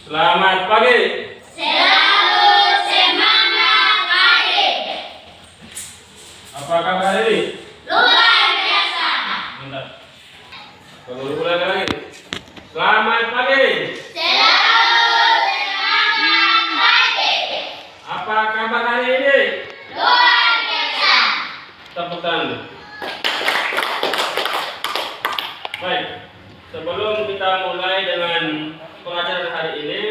Selamat pagi. Selalu semangat pagi. Apa kabar hari ini? Luar biasa. Bentar. Kalau ulang lagi. Selamat pagi. Selalu semangat pagi. Apa kabar hari ini? Luar biasa. Tepuk tangan. Baik. Sebelum kita mulai dengan pelajaran hari ini,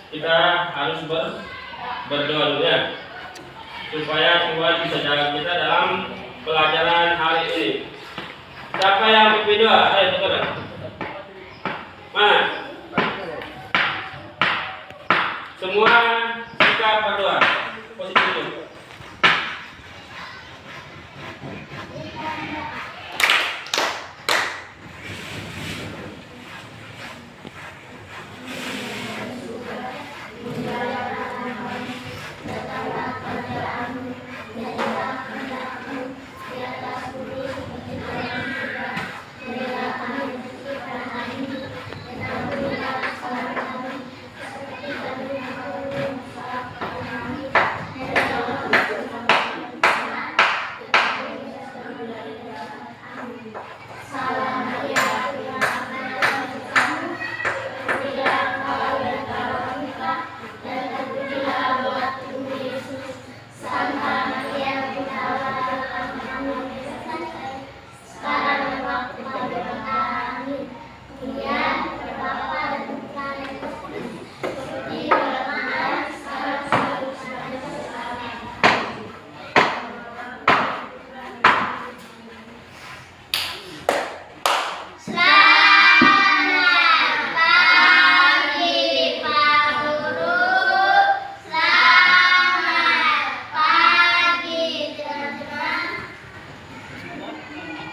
kita harus berdoa dulu ya, supaya Tuhan bisa jaga kita dalam pelajaran hari ini. Siapa yang berdoa? Ayo tekan. Mana? Semua sikap berdoa. Posisi dulu.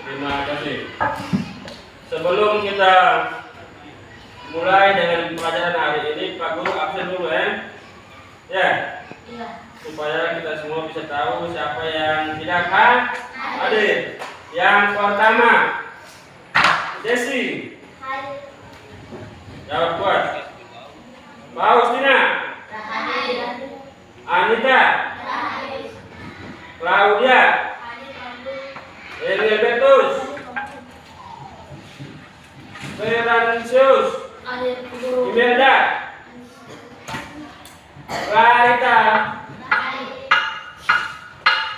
Terima kasih. Sebelum kita mulai dengan pelajaran hari ini, Pak Guru absen dulu ya. Ya. Supaya kita semua bisa tahu siapa yang tidak hadir. Yang pertama, Desi. Jawab kuat. Faustina. Anita. Claudia. Elbertus. Ferancius. Imelda. Clarita.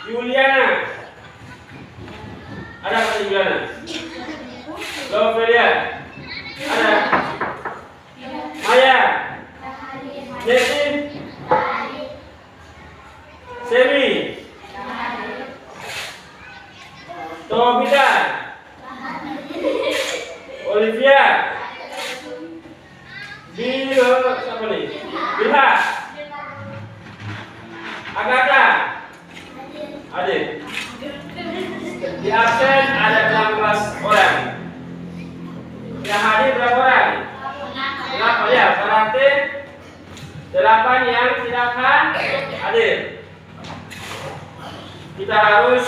Juliana. Ada kata Juliana? Lovelia. Ada. Maya. Jessin. Semi. Tobita. Olivia. Siapa nih? Bilha. Agatha. Adik. Di absen ada 16 orang. Yang hadir berapa orang? 8 ya, berarti 8 yang tidak hadir. Kita harus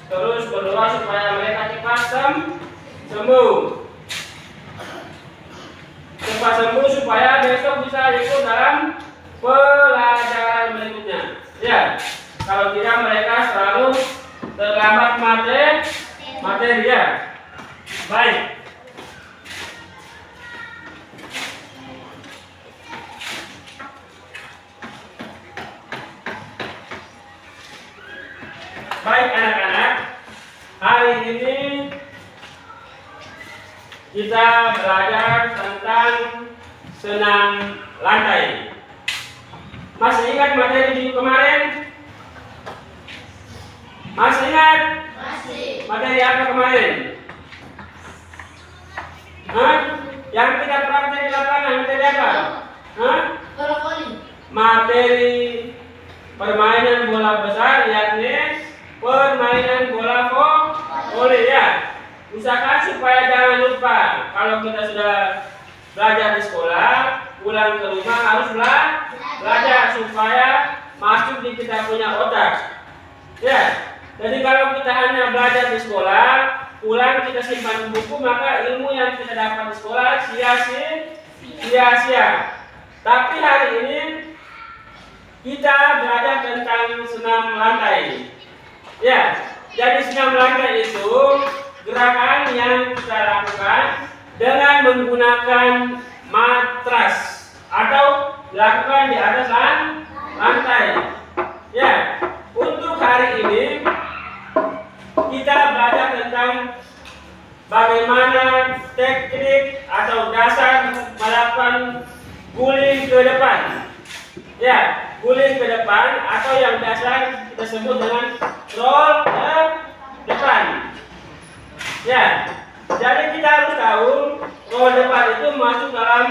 terus berdoa supaya mereka cepat sembuh. Cepat sembuh supaya besok bisa ikut dalam pelajaran berikutnya. Ya, kalau tidak mereka selalu terlambat materi ya. Baik. Baik anak-anak, hari ini kita belajar tentang senam lantai. Masih ingat materi minggu kemarin? Masih ingat? Masih. Materi apa kemarin? Hah? Yang kita praktek di lapangan materi apa? Hah? Brokoli. Materi permainan bola besar, yakni permainan bola voli ya. Usahakan supaya jangan lupa, kalau kita sudah belajar di sekolah, pulang ke rumah harus belajar supaya masuk di kita punya otak. Ya. Jadi kalau kita hanya belajar di sekolah, pulang kita simpan buku, maka ilmu yang kita dapat di sekolah sia-sia. Tapi hari ini kita belajar tentang senam lantai. Ya, jadi senam lantai itu gerakan yang kita lakukan dengan menggunakan matras atau dilakukan di atas lantai. Ya, untuk hari ini kita belajar tentang bagaimana teknik atau dasar melakukan guling ke depan. Ya, guling ke depan atau yang biasa kita sebut dengan roll ke depan. Ya, jadi kita harus tahu roll depan itu masuk dalam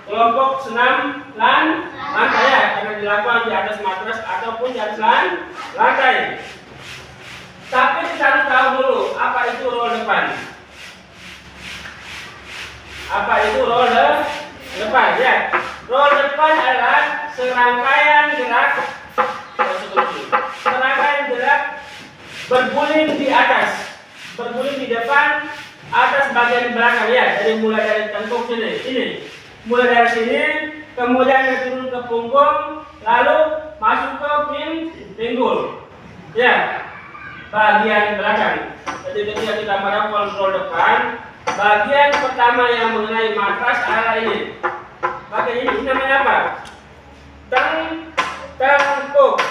kelompok senam lantai ya, karena dilakukan di atas matras ataupun di atas lantai. Tapi kita harus tahu dulu apa itu roll depan. Apa itu roll depan ya? Roll depan adalah serangkaian gerak berguling di atas, berguling di depan, atas bagian belakang ya. Jadi mulai dari tengkuk ini, mulai dari sini, kemudian turun ke punggung, lalu masuk ke pinggul, ya, bagian belakang. Jadi ketika kita melakukan roll depan, bagian pertama yang mengenai matras adalah ini. Bagian ini namanya apa? Tengkuk.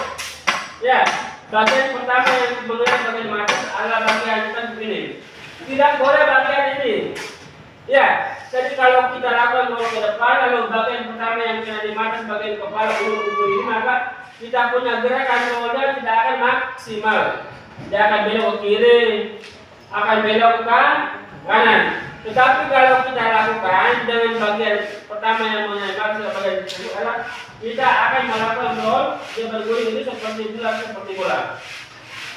Ya, bagian pertama yang mengenai bagian matras adalah bagian tengkuk ini. Tidak boleh bagian ini. Ya, jadi kalau kita lakukan roll ke depan, lalu bagian pertama yang kena di matras bagian kepala ulu ini, maka kita punya gerakan rollnya tidak akan maksimal. Dia akan belok ke kiri, akan belok ke kanan. Tetapi kalau kita lakukan dengan bagian pertama yang mengenai bagian itu adalah kita akan melakukan roll, dia berguling ini seperti bola.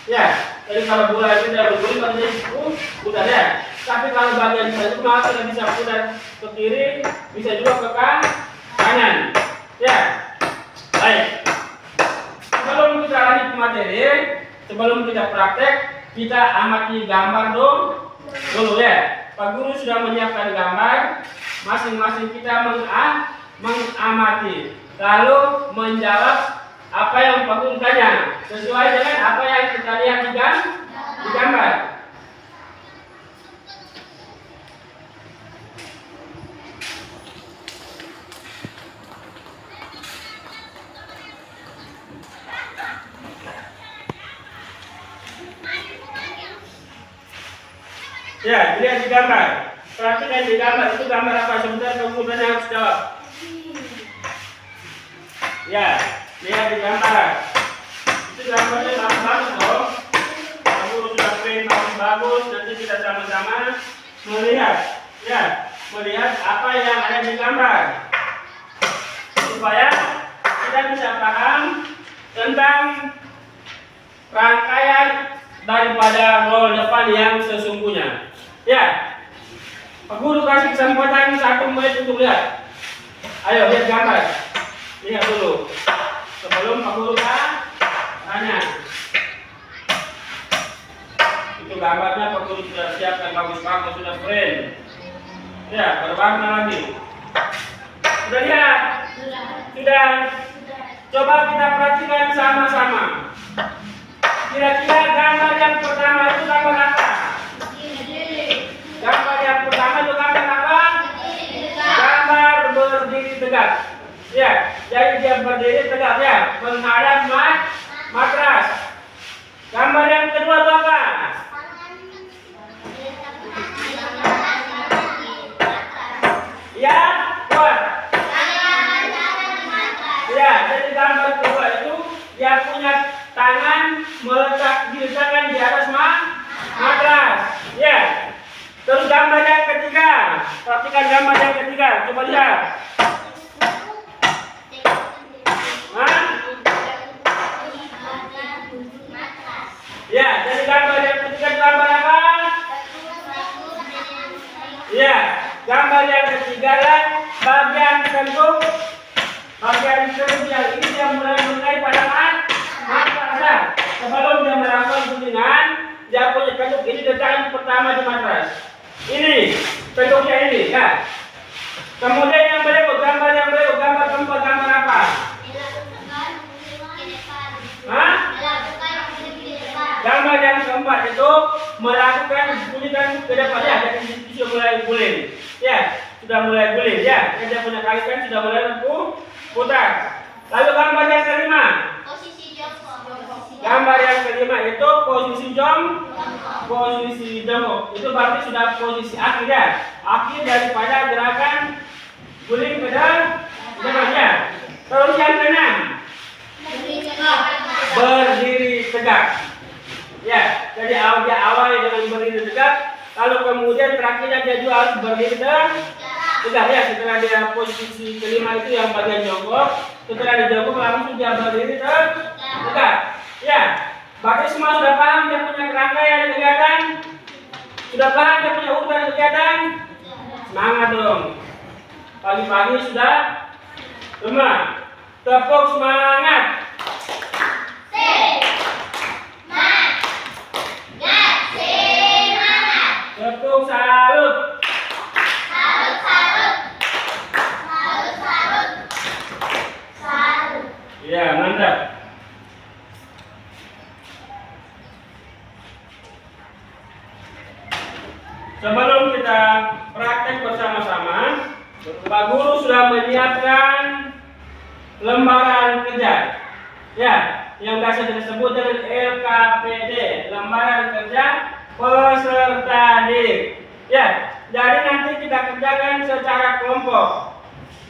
Ya, jadi kalau bola itu tidak berguling pada itu putar ya. Tapi kalau bagian itu maka kita bisa putar ke kiri, bisa juga ke kanan. Ya, baik. Sebelum kita lanjut ke materi, sebelum kita praktek, kita amati gambar dulu ya. Pak Guru sudah menyiapkan gambar, masing-masing kita mengamati, lalu menjawab apa yang Pak Guru tanya, sesuai dengan apa yang kita lihat di gambar. Ya, dilihat di gambar. Perhatikan di gambar, itu gambar apa? Sebentar kemudian harus jawab. Ya, lihat di gambar. Itu gambarnya bagus loh. Kamu sudah print bagus. Nanti kita sama-sama melihat. Ya, melihat apa yang ada di gambar. Supaya kita bisa paham tentang rangkaian daripada roll depan yang sesungguhnya. Ya, Pak Guru kasih kesempatan 1 menit untuk lihat. Ayo lihat gambar. Lihat dulu. Sebelum Pak Guru tanya. Itu gambarnya Pak Guru sudah siapkan bagus-bagus, sudah print. Ya, berwarna lagi. Sudah lihat? Sudah. Coba kita perhatikan sama-sama. Kira-kira gambar yang pertama itu gambar apa? Gambar yang pertama itu gambar apa? Gambar berdiri tegak. Ya, jadi dia berdiri tegak ya, menghadap matras. Gambar yang kedua itu apa? Ya, kuat. Ya, jadi gambar kedua itu dia punya tangan diletakkan di atas matras. Ya. Terus gambar yang ketiga. Perhatikan gambar yang ketiga. Coba lihat. Ya, jadi gambar yang ketiga gambar apa? Ya, gambar yang ketiga adalah bagian tengkuk. Bagian tengkuk yang ini yang mulai mengenai pada matras. Sebelum dia melakukan gulingan, dia punya tengkuk ini letakkan pertama di matras. Ini tengkuknya ini, ya. Kemudian yang berikut gambar melakukan gulingan ke depan ya, jadi sudah mulai guling. Ya, sudah mulai guling ya. Dia punya kaki kan sudah mulai putar. Lalu gambar yang kelima. Posisi jongkok. Gambar yang kelima itu posisi posisi jongkok. Itu berarti sudah posisi akhir ya. Akhir daripada gerakan guling ke depan ya. Terus yang keenam, berdiri tegak. Ya, jadi dia awalnya dengan berdiri tegak, lalu kemudian terakhirnya dia juga harus berdiri tegak ya. Setelah dia posisi kelima itu yang bagian jongkok, setelah dia jongkok langsung dia berdiri tegak. Ya, berarti semua sudah paham dia punya kerangka yang kelihatan? Sudah paham dia punya urutan kelihatan? Semangat dong. Pagi-pagi sudah lemah. Tepuk semangat. Tepuk salut. Ya, mantap. Sebelum kita praktek bersama-sama, Pak Guru sudah menyiapkan lembaran kerja. Ya, yang biasa disebut dengan LKPD, lembaran kerja peserta didik. Ya, jadi nanti kita kerjakan secara kelompok.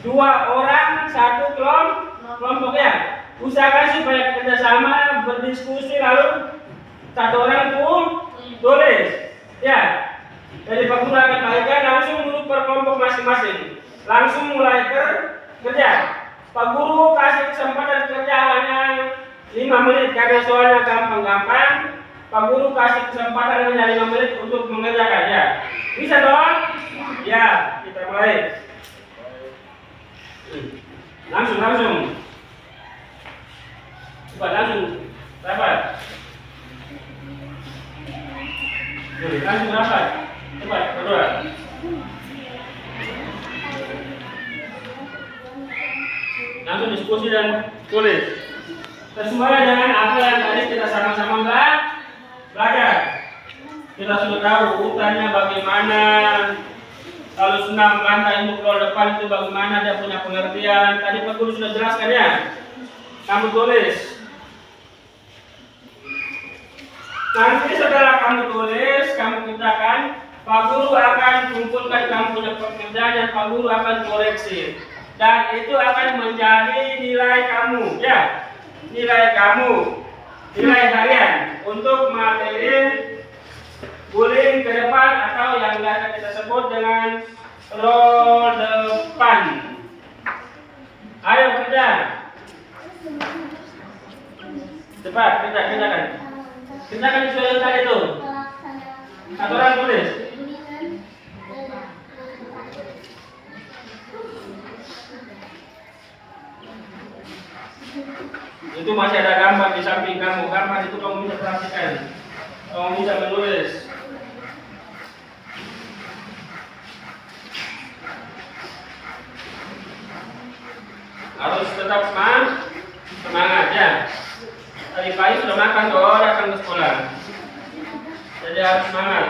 2 orang 1 kelompok ya. Usahakan supaya kerjasama, berdiskusi, lalu 1 orang tulis. Ya, jadi Pak Guru akan bagikan langsung dulu per kelompok masing-masing. Langsung mulai kerja. Pak Guru kasih kesempatan kerja hanya 5 menit karena soalnya gampang-gampang. Pak Guru kasih kesempatan hanya 5 menit untuk mengerjakan ya. Bisa dong? Ya, kita mulai. Langsung. Cepat langsung. Rapat. Langsung rapat. Cepat, berdua. Langsung diskusi dan tulis. Semuanya dengan apa yang tadi kita sama-sama belajar. Kita sudah tahu urutannya bagaimana. Lalu senam lantai untuk keluar depan itu bagaimana, dia punya pengertian. Tadi Pak Guru sudah jelaskan ya. Kamu tulis. Nanti setelah kamu tulis, kamu kerjakan, Pak Guru akan kumpulkan kamu punya pekerjaan dan Pak Guru akan koreksi. Dan itu akan menjadi nilai kamu, ya. Nilai kamu, nilai harian untuk materi guling ke depan atau yang biasa kita sebut dengan roll depan. Ayo kerja. Cepat, kerjakan. Kerjakan sesuai tadi itu. 1 orang tulis. Itu masih ada gambar di samping kamu. Gambar itu kamu bisa perhatikan. Kamu bisa menulis. Harus tetap semangat ya. Tadi pagi sudah makan tuh, datang ke sekolah. Jadi harus semangat.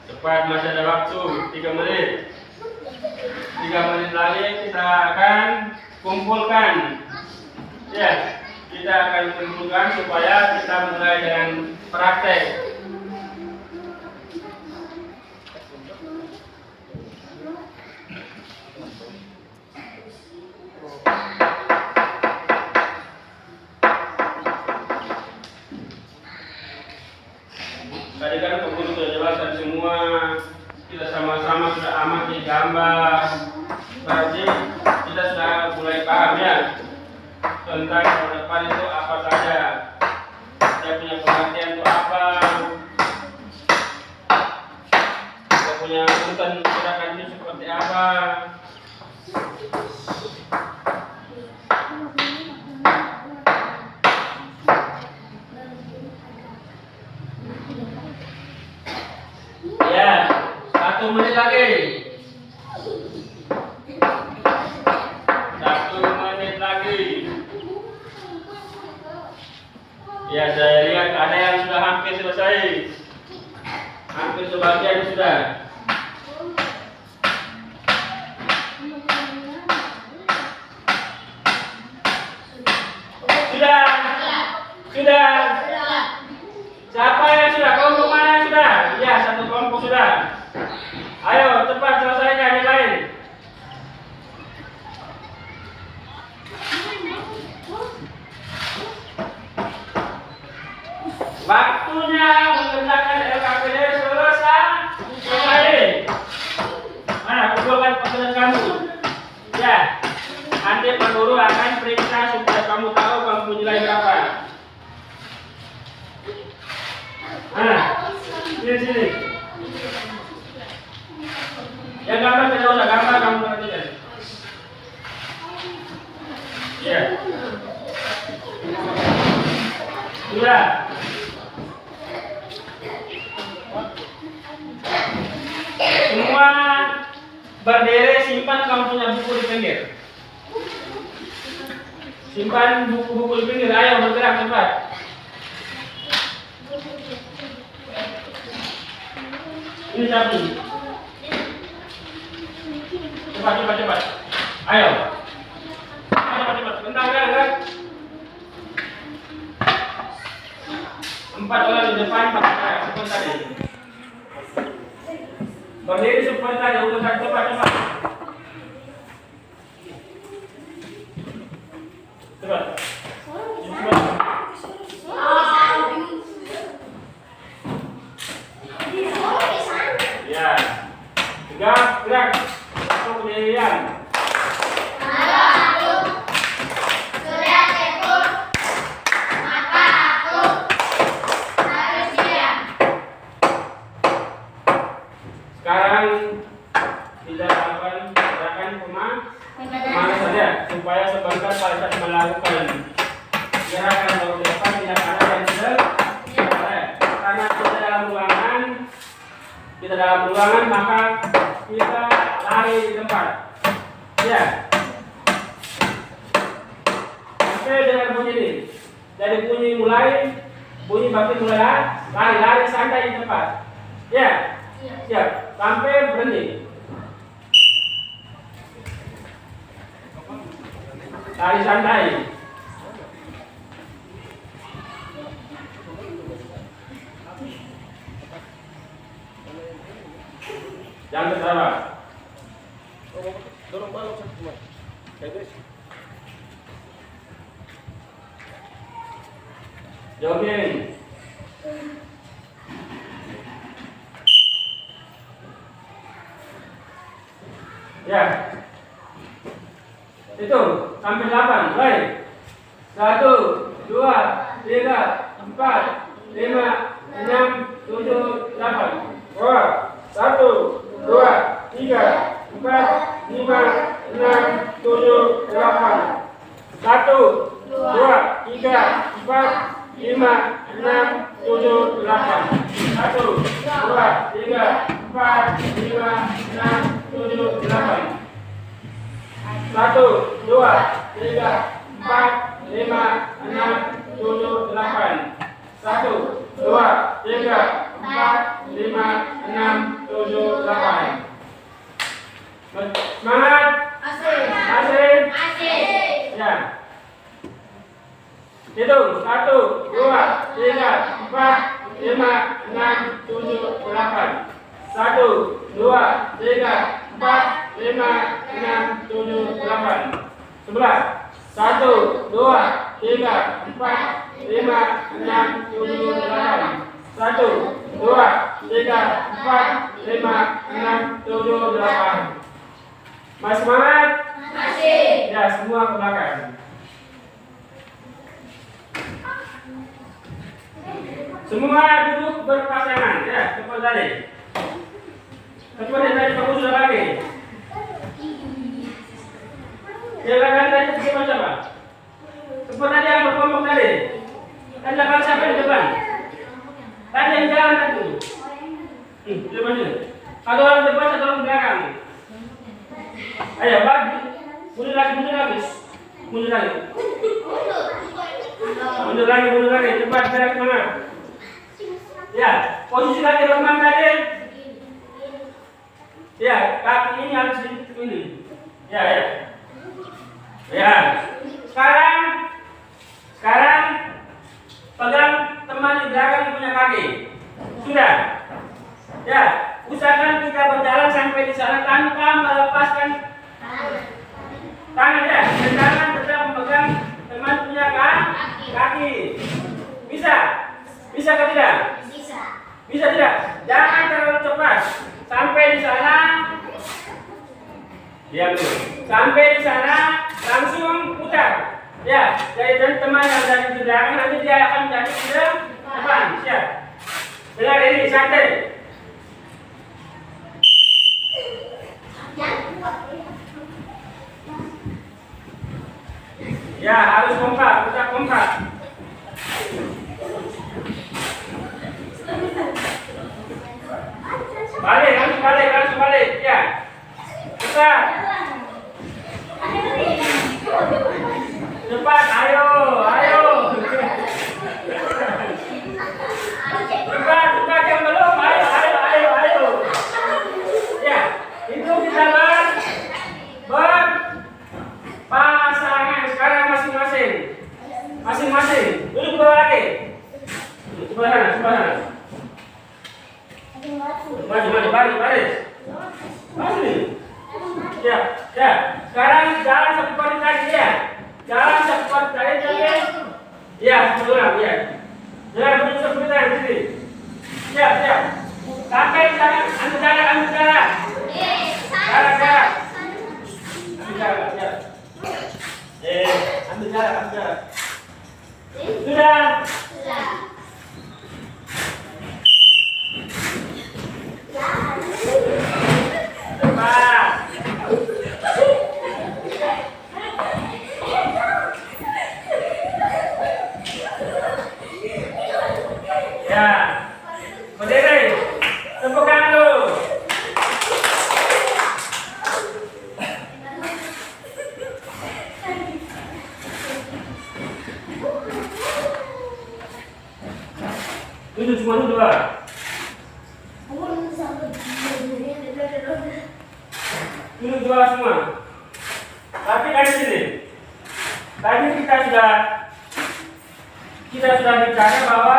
Cepat, masih ada waktu 3 menit. 3 menit lagi kita akan kumpulkan. Ya, kita akan kumpulkan supaya kita mulai dengan praktek. Tadi kan Pak Guru sudah jelaskan semua, kita sama-sama sudah amati gambar, berarti kita sudah mulai paham ya tentang roda depan itu apa saja, dia punya pengertian itu apa, dia punya urutan gerakan itu seperti apa. 1 menit lagi. 1 menit lagi. Ya, saya lihat ada yang sudah hampir selesai. Hampir sebagian sudah. Sudah. Siapa yang sudah? Kelompok mana yang sudah? Ya, satu kelompok sudah. Ayo, cepat selesaikan yang lain. Waktunya mengerjakan LKPD selesai. Mana kumpulkan pesanan kamu? Ya, nanti Pak Guru akan periksa supaya kamu tahu kamu nilai berapa. Sini. Yang gambar tidak usah, gambar kamu perhatikan. Ya. Sudah. Semua berdiri, simpan kamu punya buku di pinggir. Simpan buku-buku di pinggir, ayo bergerak cepat. Ini sapi. Cepat. Ayo. Cepat. Bentar, kan? 4 orang di depan, 4 orang. Seperti tadi. Berdiri seperti tadi, urusan cepat. Cepat. Ya. Gerak. Masuk pendirian. Sekarang kita lakukan gerakan kemana saja supaya sebentar pada saat melakukan gerakan baru ke depan tidak ada yang tidak karena kita dalam ruangan maka kita lari di tempat. Ya. Sampai dengan bunyi ini. Dari bunyi bakti mulai lari santai di tempat. Ya. Siap, sampai berhenti. Lari santai. Jangan ketawa. Dorong balok satu cuma. Kayak Jogging. Ya. Hitung sampai 8. Mulai. 1, 2, 3, 4, 5, 6, 7, 8. 1, 2, 3, 4, 5, 6, 7, 8. 1, 2, 3, 4, 5, 6, 7, 8. 1, 2, 3, 4, 5, 6, 7, 8. 1, 2, 3, 4, 5, 6, 7, 8. 1, 2, 3, 4, 5, 6, 7, 8. Semangat. Asik. Ya. Hitung 1, 2, 3, 4, 5, 6, 7, 8. 1, 2, 3, 4, 5, 6, 7, 8. Sebelah. 1, 2, 3, 4, 5, 6, 7, 8. 1, 2, 3, 4, 5, 6, 7, 8. Masih semangat? Masih. Ya, semua ke belakang. Semua duduk berpasangan, ya, seperti tadi. Seperti tadi kamu sudah lagi. Silakan tadi bagaimana siapa? Seperti tadi yang berkelompok tadi. Dan belakang siapa di depan? Tadi yang jalan tadi. Di depan ini. Satu orang depan, satu orang belakang. Ayo, bagi. Mundur lagi. Mundur lagi. Cepat gerak kemana? Ya, posisi kaki teman tadi. Ya, kaki ini harus sedikit ini. Ya. Sekarang pegang teman di belakang punya kaki. Sudah. Ya, usahakan kita berjalan sampai di sana tanpa melepaskan tangan ya. Dan tangan tetap memegang teman punya kaki. Bisa ke tidak? Bisa tidak? Jangan terlalu cepat. Sampai di sana. Diam dulu. Sampai di sana langsung putar. Ya, jadi teman yang dari di belakang nanti dia akan menjadi di depan. Siap. Dengar ini santai. Ya, harus kompak, tetap kompak. Langsung balik, ya. Cepat, ayo. Cepat, yang belum, ayo. Ya, itu kita berpasangan sekarang masing-masing. Duduk ke bawah lagi. Sebelah sana. Maju, baris. Ya. Sekarang jalan seperti tadi ya. Ya, sebelah ya. Jalan seperti tadi. Siap. Sampai jalan, ambil jarak. Jarak. Ambil jarak. Sudah. Cepat. Ya. Berdiri. Tepuk tangan dulu. Duduk semua dulu. Duduk dua semua. Tapi dari sini. Tadi kita sudah bicara bahwa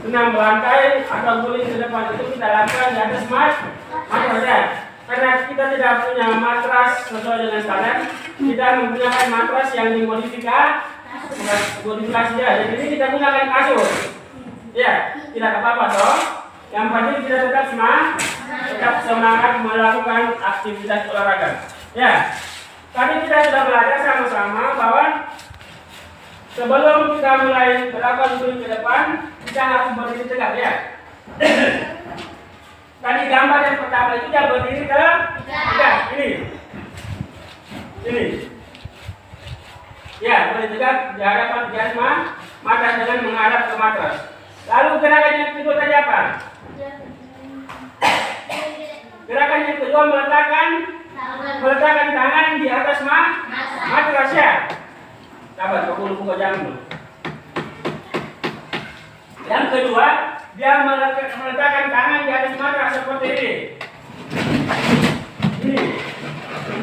senam lantai atau guling ke depan itu kita lakukan di atas matras ya. Karena kita tidak punya matras sesuai dengan standar, kita menggunakan matras yang dimodifikasi ya. Jadi ini kita gunakan kasur. Ya, tidak apa-apa toh. Yang penting kita tetap semangat melakukan aktivitas olahraga. Ya, tadi kita sudah belajar sama-sama bahwa sebelum kita mulai melakukan guling ke depan, kita harus berdiri tegak ya. Tadi gambar yang pertama itu dia berdiri tegak. Ini. Ya, berdiri tegak di hadapan matras dengan menghadap ke matras. Lalu gerakan yang kedua tadi apa? Gerakan yang kedua meletakkan tangan di atas matras ya. Sabar, kau buka jam dulu. Yang kedua, dia meletakkan tangan di atas matras seperti ini.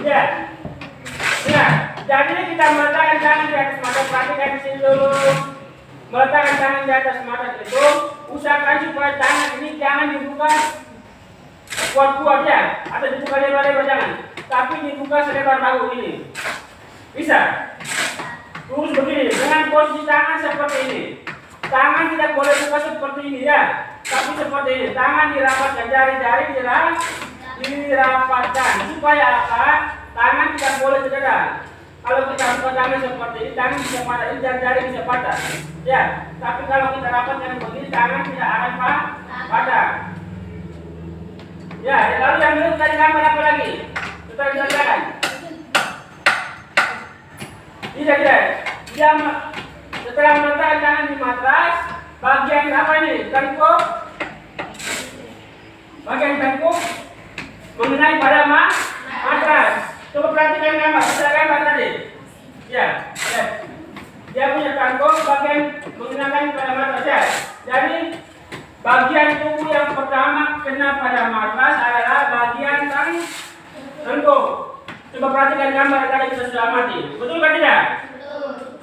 Ya. Jadi kita meletakkan tangan di atas matras. Perhatikan di sini dulu. Meletakkan tangan di atas matras itu, usahakan supaya tangan ini jangan dibuka kuat-kuat ya, atau dibuka lebar-lebar jangan, tapi dibuka selebar bahu ini. Bisa? Terus begini, dengan posisi tangan seperti ini. Tangan tidak boleh buka seperti ini ya, tapi seperti ini. Tangan dirapatkan, jari-jari dirapatkan. Supaya apa? Tangan tidak boleh cedera. Kalau kita buka tangan seperti ini, tangan bisa patah, jari-jari bisa patah. Ya, tapi kalau kita rapatkan begini, tangan tidak akan patah. Ya, lalu yang dulu tadi gambar apa lagi? Kita lihat. Tidak. Dia setelah meletakkan tangan di matras, bagian apa ini? Bagian tengkuk mengenai pada matras. Coba perhatikan gambar, bisa gambar tadi. Ya, ya. Dia punya kantong bagian mengenakan pada matras ya. Jadi bagian tubuh yang pertama kena pada matras adalah bagian kantong. Coba perhatikan gambar yang tadi kita sudah amati. Betul kan tidak?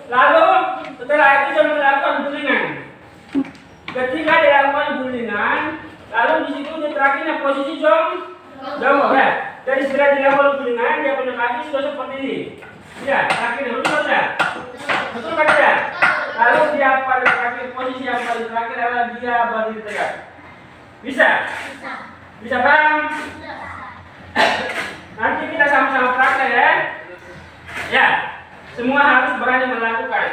Lalu setelah itu dia melakukan gulingan. Ketika dilakukan gulingan, lalu di situ dia terakhirnya posisi jongkok ya. Jadi setelah dilakukan gulingan, dia punya kaki sudah seperti ini. Ya, terakhirnya betul tidak? Betul kan tidak? Lalu dia pada terakhir posisi yang paling terakhir adalah dia berdiri tegak. Bisa? Bisa paham? Nanti kita sama-sama praktek ya. Ya, semua harus berani melakukan.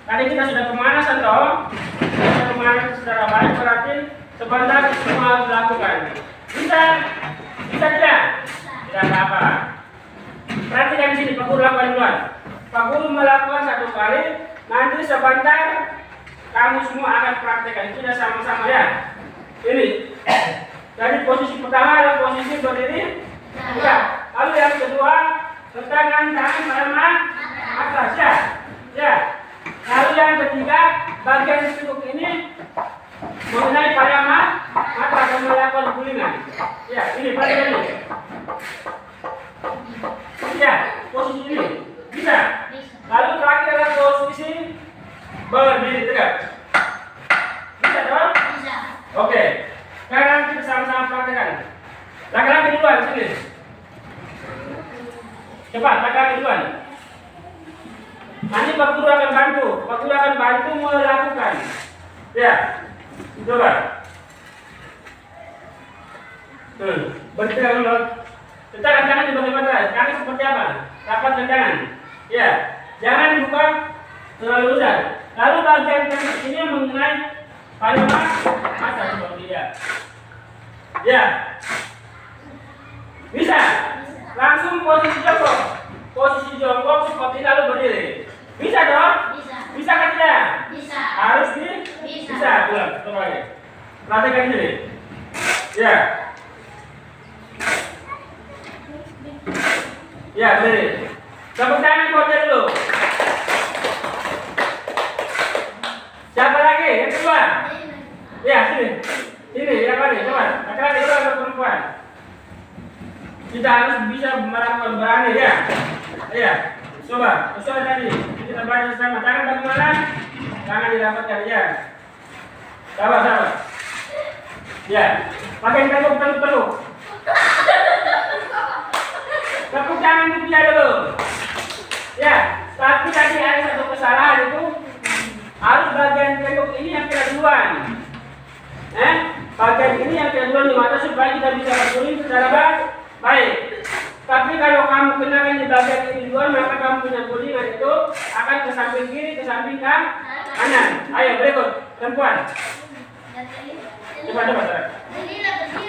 Tadi kita sudah pemanasan toh. Kita pemanasan secara baik berarti sebentar semua harus melakukan. Bisa? Bisa tidak? Tidak apa-apa. Perhatikan di sini, Pak Guru lakukan duluan. Pak Guru melakukan satu kali, nanti sebentar kamu semua akan praktekkan. Kita sama-sama ya. Ini. Jadi posisi pertama adalah posisi berdiri. Ya. Lalu yang kedua, letakkan tangan pada atas ya. Ya. Lalu yang ketiga, bagian sikuk ini mengenai pada mata dan melakukan gulingan. Ya, ini pada ini. Ya, posisi ini. Bisa. Lalu terakhir adalah posisi berdiri tegak. Bisa toh? Bisa. Oke. Sekarang kita sama-sama praktekkan. Laki-laki duluan sini. Cepat, laki-laki duluan. Nanti Pak Guru akan bantu. Pak Guru akan bantu melakukan. Ya. Coba. Bergerak dulu. Letakkan tangan di bagian atas. Kaki seperti apa? Rapatkan tangan. Ya. Jangan dibuka terlalu besar. Lalu bagian kaki ini mengenai pada mata seperti dia. Ya. Bisa. Langsung posisi jongkok. Posisi jongkok seperti lalu berdiri. Bisa dong? Bisa. Bisa kan tidak? Bisa. Harus Bisa. bisa. Pulang. Coba lagi. Perhatikan sini. Ya. Ya, berdiri. Tepuk tangan buat dia dulu. Siapa lagi? Yang kedua. Ya, sini. Sini, yang mana? Coba. Laki-laki dulu atau perempuan? Kita harus bisa melakukan berani ya. Ya. Coba. Coba tadi. Kita baca sama. Tangan bagaimana? Tangan didapatkan ya. Sabar. Ya. Pakai peluk. Tepuk tangan itu dia dulu. Ya. Tapi tadi ada satu kesalahan itu. Harus bagian peluk ini yang kira duluan. Bagian ini yang kira duluan di mata supaya kita bisa berguling secara baik. Tapi kalau kamu kenakan di bagian ini duluan, maka kamu punya gulingan itu akan ke samping kiri, ke samping kanan. Ayo berikut, perempuan. Coba.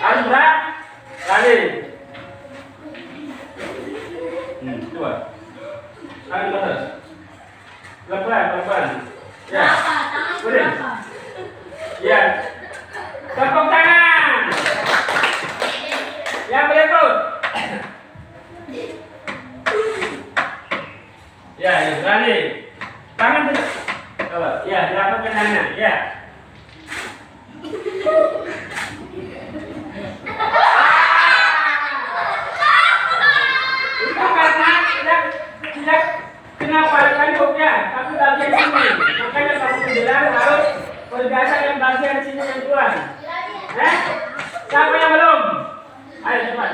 Harus berani. Coba. Tangan ke atas. Pelan-pelan. Ya. Boleh. Ya. Tepuk tangan. Yang berikut. Ya, berani. Tangan ke coba. Ya, dirapatkan tangannya. Ya. Itu karena tidak kenapa tanduknya, tapi bagian sini. Makanya kamu menjelang harus bergeser yang bagian sini yang duluan. Siapa yang belum? Ayo cepat.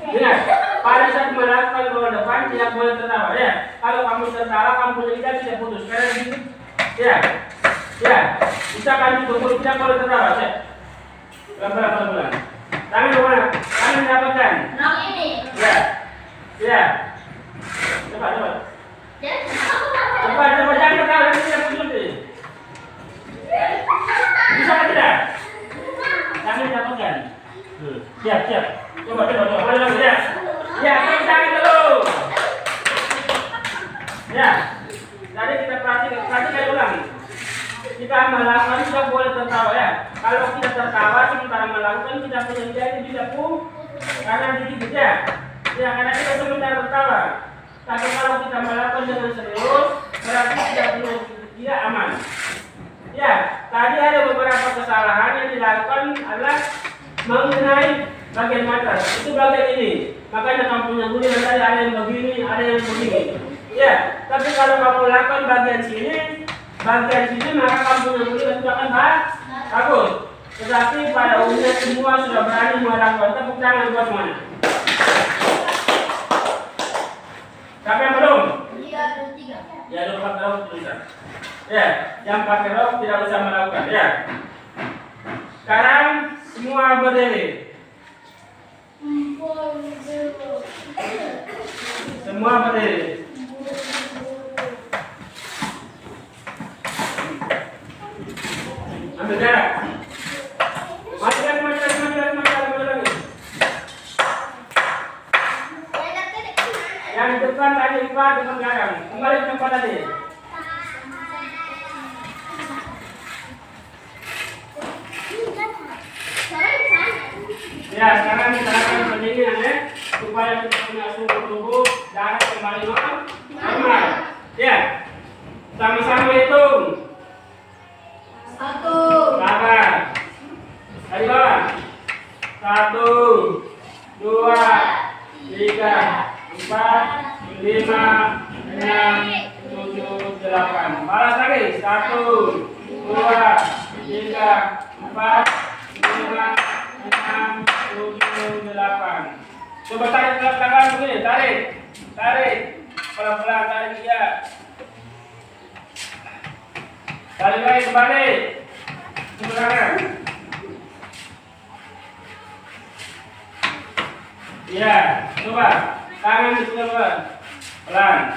Ingat, pada saat melakukan bola depan tidak boleh tertawa ya. Kalau kamu tertawa, kamu punya lidah tidak putus. Karena gitu. Ya. Bisa kamu berkulit tidak boleh tertawa ya. Pelan-pelan. Tangan ke mana? Tangan didapatkan. Nah ini. Ya. Cepat. Jangan tertawa, nanti tidak putus nih. Bisa tidak? Tangan didapatkan. Siap. Coba. Boleh lagi ya. Ya, tangan dulu. Ya. Tadi kita perhatikan ulang. Kita melakukan tidak boleh tertawa ya. Kalau kita tertawa sementara melakukan kita punya lidah ini bisa Karena dikit ya. Ya, karena kita sebentar tertawa. Tapi kalau kita melakukan dengan serius, berarti tidak aman. Ya, tadi ada beberapa kesalahan yang dilakukan adalah mengenai bagian mata. Itu bagian ini. Makanya kampungnya Budi nanti ada yang begini, ada yang begini. Ya, tapi kalau kamu lakukan bagian sini maka kampungnya Budi nanti akan bagus. Tetapi pada umumnya semua sudah berani melakukan. Tepuk tangan buat semuanya. Siapa yang belum? Iya, ada 3. Ya, lu pakai rok bisa. Ya, yang pakai rok tidak usah melakukan. Ya. Sekarang semua berdiri. Semua berdiri. Ambil jarak. Maju lagi. Yang depan tadi 4, depan belakang. Kembali ke tempat tadi. Ya, sekarang kita lakukan pendinginan ya, supaya kita punya suhu tubuh darah kembali normal. Ya, sama-sama hitung. 1. Sabar. Dari bawah. 1, 2, 3, 4, 5, 6, 7, 8. Balas lagi. 1, 2, 3, 4, 5, 6, 7, 8. Coba tarik ke belakang begini. Tarik. Pelan-pelan tarik dia. Tarik lagi kembali. Sebenarnya. Iya, coba tangan disebar, pelan.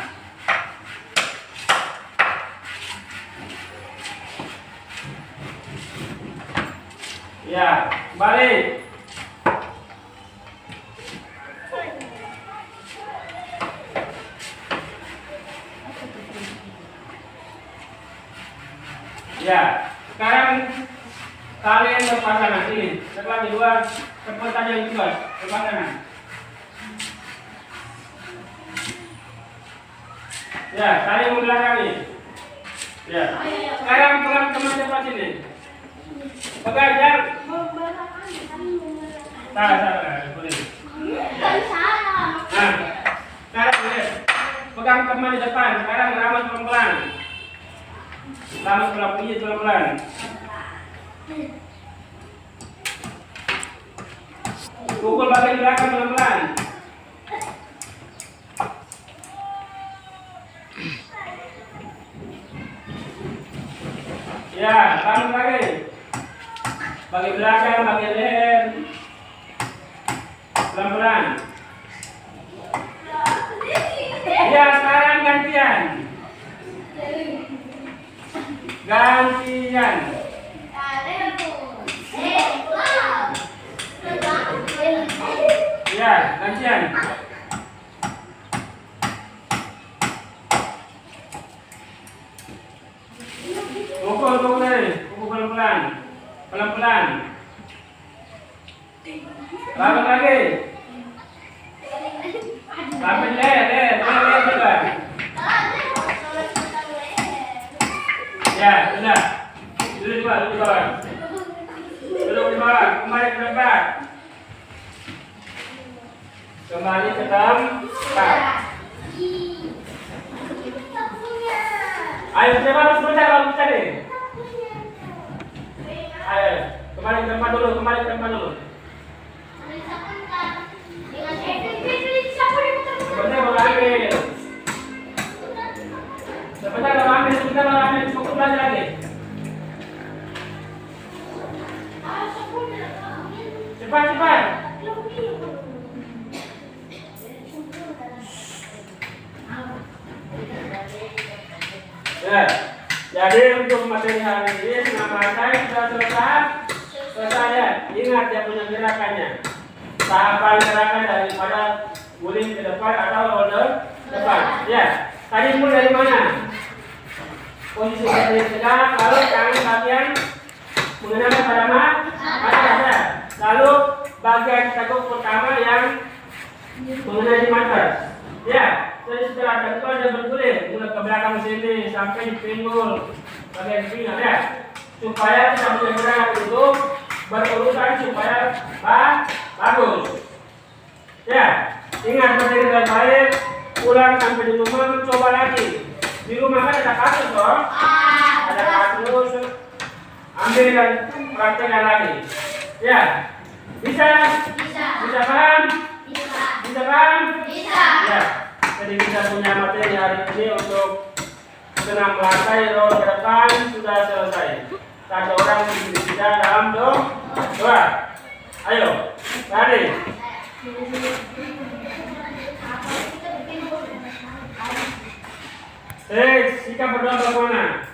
Ya, balik. Ya, sekarang kalian berpasangan ini. Setelah di luar, cepat aja yang keluar, berpasangan. Ya, saling membelakangi. Ya. Sekarang pelan teman cepat sini. Pegang jam. Salah, boleh. Nah, sekarang boleh. Pegang teman di depan. Sekarang ramas pelan-pelan. Ramas pelan-pelan. Pukul bagian belakang pelan-pelan. Ya, tarik lagi. Bagi belakang, bagi leher. Pelan-pelan. Ya, sekarang gantian. Ya, gantian. Pukul pelan-pelan. Lalu lagi. Sampai leher juga. Ya, sudah. Duduk di bawah. Kembali ke tempat. Ayo, coba sebentar kalau bisa deh. Ayo, kembali ke tempat dulu. Sebentar baru ambil, fokus belajar lagi. Cepat. Ya, jadi untuk materi hari ini nama saya sudah selesai ya. Ingat ya punya gerakannya. Tahapan gerakan daripada guling ke depan atau roller depan. Ya, tadi mulai dari mana? Posisi berdiri tegak, lalu tangan bagian mengenai pada mata. Lalu bagian teguk pertama yang mengenai mata. Ya, jadi setelah tentu ada bergulir mulai ke belakang sini sampai di pinggul bagian pinggang ya, supaya sampai gerak itu berurutan supaya bagus. Ya, ingat berdiri baik-baik, pulang sampai di rumah coba lagi. Di rumah kan ada kasus toh, ada kasus, ambil dan praktekkan lagi. Ya, bisa paham? Bisa paham? Ya, jadi kita punya materi hari ini untuk senam lantai roll ke depan sudah selesai. Satu orang bisa dalam doa. Ayo, mari. Sikap berdoa bagaimana?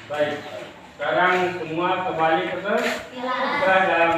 Baik, sekarang semua kembali ke dalam